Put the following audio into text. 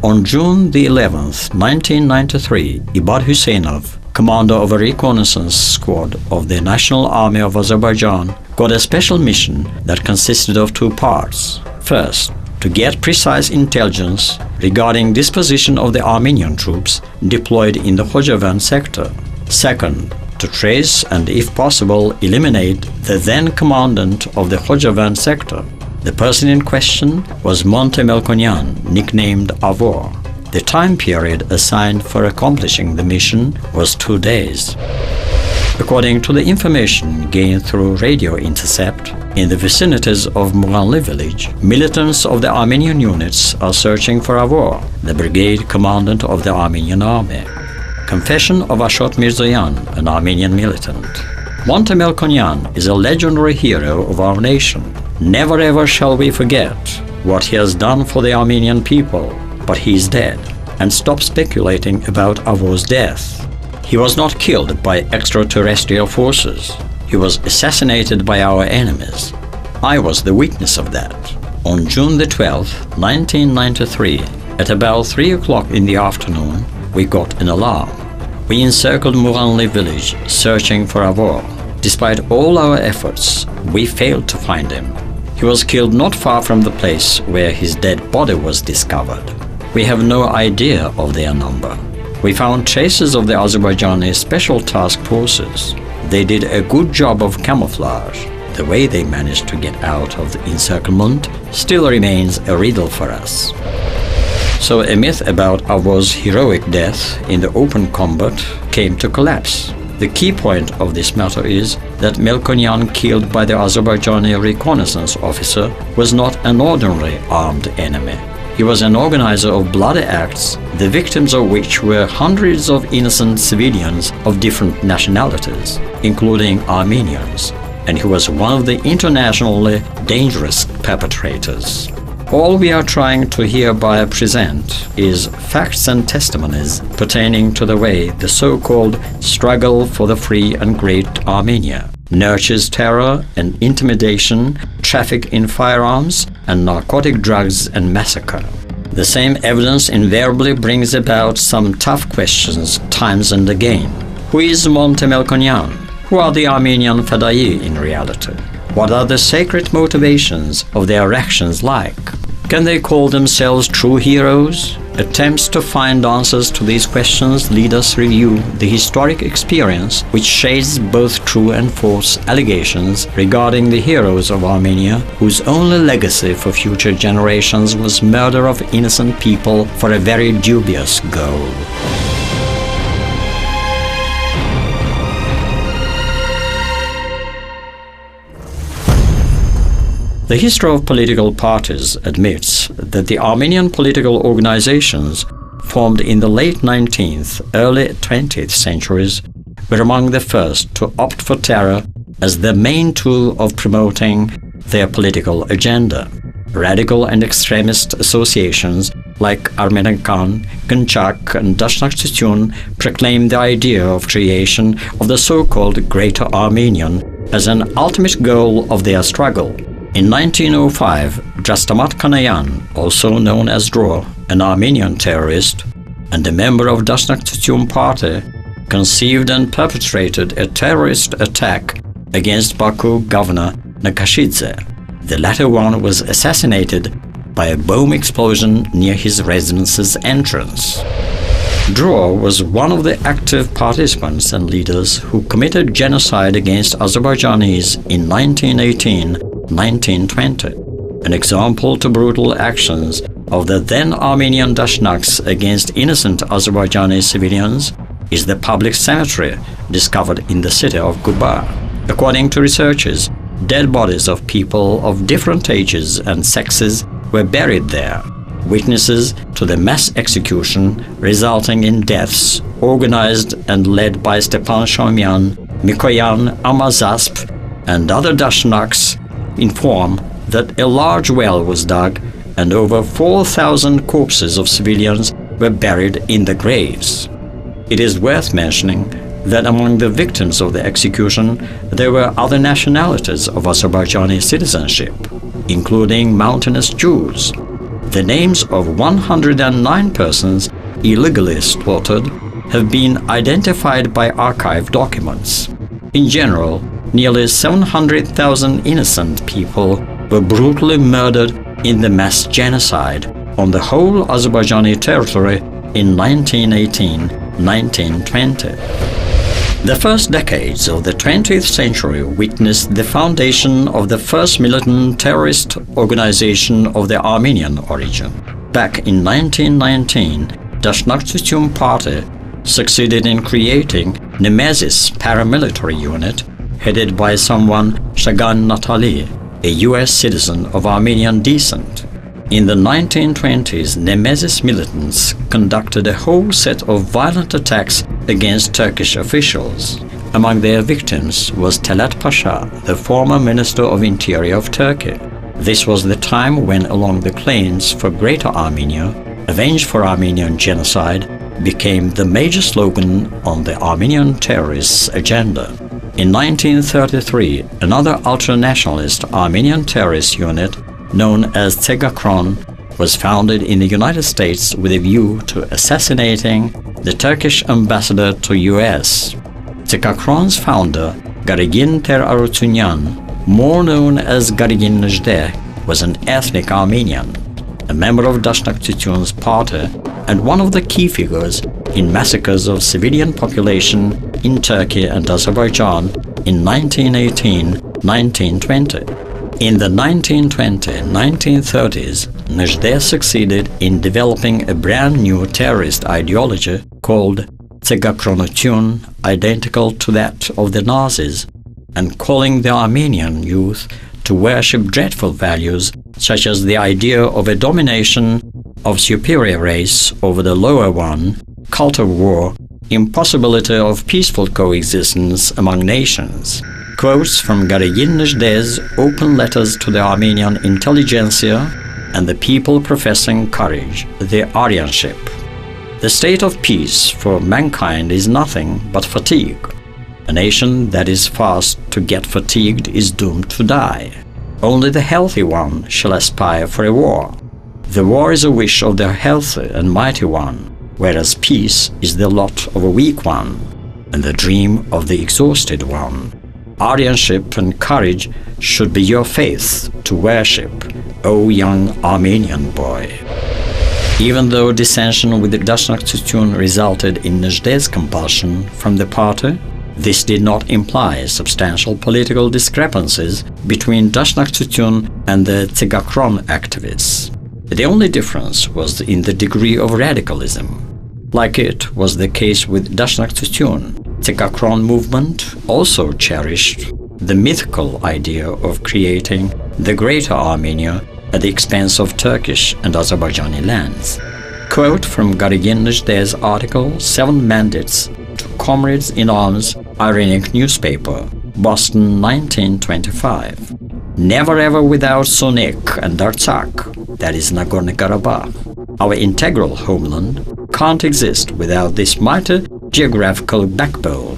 On June the 11th, 1993, Ibad Huseynov, commander of a reconnaissance squad of the National Army of Azerbaijan, got a special mission that consisted of two parts. First, to get precise intelligence regarding disposition of the Armenian troops deployed in the Khojavand sector. Second, to trace and, if possible, eliminate the then commandant of the Khojavand sector. The person in question was Monte Melkonyan, nicknamed Avor. The time period assigned for accomplishing the mission was 2 days. According to the information gained through radio intercept, in the vicinities of Muganli village, militants of the Armenian units are searching for Avor, the brigade commandant of the Armenian army. Confession of Ashot Mirzoyan, an Armenian militant. Monte Melkonyan is a legendary hero of our nation. Never ever shall we forget what he has done for the Armenian people, but he is dead, and stop speculating about Avor's death. He was not killed by extraterrestrial forces. He was assassinated by our enemies. I was the witness of that. On June the 12th, 1993, at about 3 o'clock in the afternoon, we got an alarm. We encircled Muganli village, searching for Avor. Despite all our efforts, we failed to find him. He was killed not far from the place where his dead body was discovered. We have no idea of their number. We found traces of the Azerbaijani Special Task Forces. They did a good job of camouflage. The way they managed to get out of the encirclement still remains a riddle for us. So a myth about Avor's heroic death in the open combat came to collapse. The key point of this matter is that Melkonyan, killed by the Azerbaijani reconnaissance officer, was not an ordinary armed enemy. He was an organizer of bloody acts, the victims of which were hundreds of innocent civilians of different nationalities, including Armenians, and he was one of the internationally dangerous perpetrators. All we are trying to hereby present is facts and testimonies pertaining to the way the so-called struggle for the free and great Armenia nurtures terror and intimidation, traffic in firearms and narcotic drugs and massacre. The same evidence invariably brings about some tough questions times and again. Who is Monte Melkonyan? Who are the Armenian Fedai in reality? What are the sacred motivations of their actions like? Can they call themselves true heroes? Attempts to find answers to these questions lead us review the historic experience which shades both true and false allegations regarding the heroes of Armenia, whose only legacy for future generations was murder of innocent people for a very dubious goal. The history of political parties admits that the Armenian political organizations formed in the late 19th, early 20th centuries were among the first to opt for terror as the main tool of promoting their political agenda. Radical and extremist associations like Armenakan, Gunchak and Dashnak Tutun proclaimed the idea of creation of the so-called Greater Armenian as an ultimate goal of their struggle. In 1905, Drastamat Kanayan, also known as Dro, an Armenian terrorist and a member of Dashnak Tutun party, conceived and perpetrated a terrorist attack against Baku governor Nakashidze. The latter one was assassinated by a bomb explosion near his residence's entrance. Dro was one of the active participants and leaders who committed genocide against Azerbaijanis in 1918-1920, an example to brutal actions of the then Armenian Dashnaks against innocent Azerbaijani civilians is the public cemetery discovered in the city of Guba. According to researchers, dead bodies of people of different ages and sexes were buried there. Witnesses to the mass execution resulting in deaths organized and led by Stepan Shomyan, Mikoyan, Amazasp and other Dashnaks inform that a large well was dug and over 4,000 corpses of civilians were buried in the graves. It is worth mentioning that among the victims of the execution there were other nationalities of Azerbaijani citizenship, including mountainous Jews. The names of 109 persons illegally slaughtered have been identified by archive documents. In general, nearly 700,000 innocent people were brutally murdered in the mass genocide on the whole Azerbaijani territory in 1918-1920. The first decades of the 20th century witnessed the foundation of the first militant terrorist organization of the Armenian origin. Back in 1919, Dashnak Tutun Party succeeded in creating Nemesis paramilitary unit headed by someone Shagan Natali, a US citizen of Armenian descent. In the 1920s, Nemesis militants conducted a whole set of violent attacks against Turkish officials. Among their victims was Talat Pasha, the former Minister of Interior of Turkey. This was the time when along the plains for Greater Armenia, Avenge for Armenian Genocide became the major slogan on the Armenian terrorists' agenda. In 1933, another ultra-nationalist Armenian terrorist unit known as Tegakron was founded in the United States with a view to assassinating the Turkish ambassador to US. Tegakron's founder, Garigin Ter Arutunyan, more known as Garigin Nejde, was an ethnic Armenian, a member of Dashnak Tutun's party and one of the key figures in massacres of civilian population in Turkey and Azerbaijan in 1918-1920. In the 1920-1930s, Nejde succeeded in developing a brand new terrorist ideology called Tegakronotun, identical to that of the Nazis, and calling the Armenian youth to worship dreadful values such as the idea of a domination of superior race over the lower one, cult of war, impossibility of peaceful coexistence among nations. Quotes from Garigin Nejde's open letters to the Armenian intelligentsia and the people professing courage, the Aryanship. The state of peace for mankind is nothing but fatigue. A nation that is fast to get fatigued is doomed to die. Only the healthy one shall aspire for a war. The war is a wish of the healthy and mighty one, whereas peace is the lot of a weak one, and the dream of the exhausted one. Aryanship and courage should be your faith to worship, O young Armenian boy. Even though dissension with the Dashnak Tutun resulted in Nejde's compulsion from the party, this did not imply substantial political discrepancies between Dashnak Tutun and the Tegakron activists. The only difference was in the degree of radicalism. Like it was the case with Dashnak Tutun, Tegakron movement also cherished the mythical idea of creating the Greater Armenia at the expense of Turkish and Azerbaijani lands. Quote from Garigin Nejde's article 7 Mandates to Comrades in Arms, Iranic newspaper, Boston 1925. Never ever without Sonik and Artsakh, that is Nagorno-Karabakh. Our integral homeland can't exist without this mighty geographical backbone.